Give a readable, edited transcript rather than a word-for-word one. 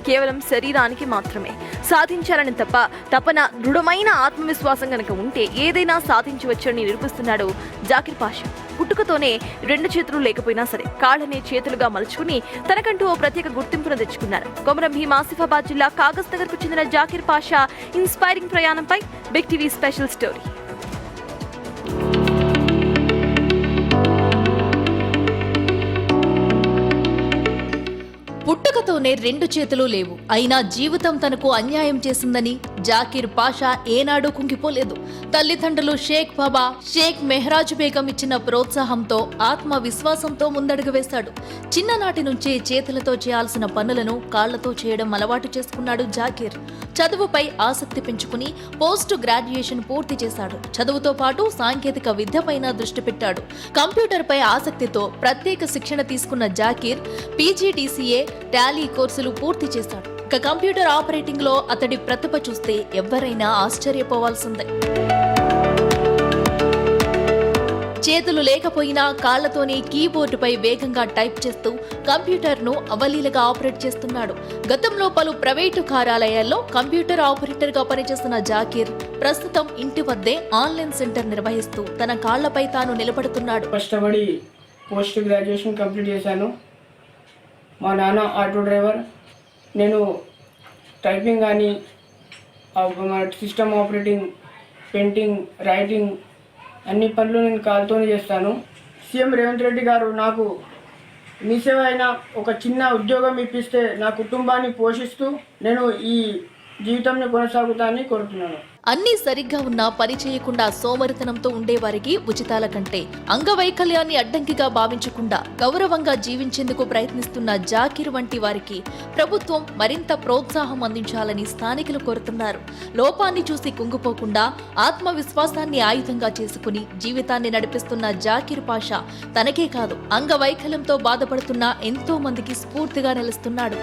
కేవలం శరీరానికి మాత్రమే. సాధించాలని తపన, దృఢమైన ఆత్మవిశ్వాసం గనక ఉంటే ఏదైనా సాధించవచ్చని నిరూపిస్తున్నాడు జాకిర్ పాషా. పుట్టుకతోనే 2 చేతులు లేకపోయినా సరే కాళ్ళనే చేతులుగా మలుచుకుని తనకంటూ ఓ ప్రత్యేక గుర్తింపును తెచ్చుకున్నారు. కొమరం భీం ఆసిఫాబాద్ జిల్లా కాగజ్ నగర్ కు చెందిన జాకిర్ పాషా ఇన్స్పైరింగ్ ప్రయాణంపై బిగ్ టీవీ స్పెషల్ స్టోరీ. పుట్టుకతోనే 2 చేతులు లేవు, అయినా జీవితం తనకు అన్యాయం చేసిందని జాకిర్ పాషా ఏనాడు కుంగిపోలేదు. తల్లిదండ్రులు షేక్ బాబా, షేక్ మెహరాజ్ బేగం ఇచ్చిన ప్రోత్సాహంతో ఆత్మవిశ్వాసంతో ముందడుగు వేశాడు. చిన్ననాటి నుంచే చేతులతో చేయాల్సిన పనులను కాళ్లతో చేయడం అలవాటు చేసుకున్నాడు జాకిర్. చదువుపై ఆసక్తి పెంచుకుని పోస్ట్ గ్రాడ్యుయేషన్ పూర్తి చేశాడు. చదువుతో పాటు సాంకేతిక విద్యపైన దృష్టి పెట్టాడు. కంప్యూటర్పై ఆసక్తితో ప్రత్యేక శిక్షణ తీసుకున్న జాకిర్ పీజీడీసీఏ, టాలీ కోర్సులు పూర్తి చేశాడు. ఇక కంప్యూటర్ ఆపరేటింగ్ లో అతడి ప్రతిభ చూస్తే ఎవరైనా ఆశ్చర్యపోవాల్సిందే. చేతులు లేకపోయినా కాళ్లతోనే కీబోర్డుపై వేగంగా టైప్ చేస్తూ కంప్యూటర్ను అవలీలగా ఆపరేట్ చేస్తున్నాడు. గతంలో పలు ప్రైవేటు కార్యాలయాల్లో కంప్యూటర్ ఆపరేటర్ గా పనిచేస్తున్న జాకిర్ ప్రస్తుతం ఇంటి వద్దే ఆన్లైన్ సెంటర్ నిర్వహిస్తూ తన కాళ్లపై తాను నిలబడుతున్నాడు. కష్టపడి పోస్ట్ గ్రాడ్యుయేషన్ కంప్లీట్ చేశాను. మా నాన్న ఆటో డ్రైవర్. నేను టైపింగ్ కానీ సిస్టమ్ ఆపరేటింగ్, పెయింటింగ్, రైటింగ్ అన్ని పనులు నేను కాలుతోనే చేస్తాను. సీఎం రేవంత్ రెడ్డి గారు నాకు మీ సేవ అయినా ఒక చిన్న ఉద్యోగం ఇప్పిస్తే నా కుటుంబాన్ని పోషిస్తూ నేను ఈ జీవితంని కొనసాగుతానని కోరుతున్నాను. అన్నీ సరిగ్గా ఉన్నా పని చేయకుండా సోమరితనంతో ఉండేవారికి ఉచితాల కంటే అంగవైకల్యాన్ని అడ్డంకిగా భావించకుండా గౌరవంగా జీవించేందుకు ప్రయత్నిస్తున్న జాకిర్ వంటి వారికి ప్రభుత్వం మరింత ప్రోత్సాహం అందించాలని స్థానికులు కోరుతున్నారు. లోపాన్ని చూసి కుంగిపోకుండా ఆత్మవిశ్వాసాన్ని ఆయుధంగా చేసుకుని జీవితాన్ని నడిపిస్తున్న జాకిర్ పాషా తనకే కాదు అంగవైకల్యంతో బాధపడుతున్న ఎంతో మందికి స్ఫూర్తిగా నిలుస్తున్నాడు.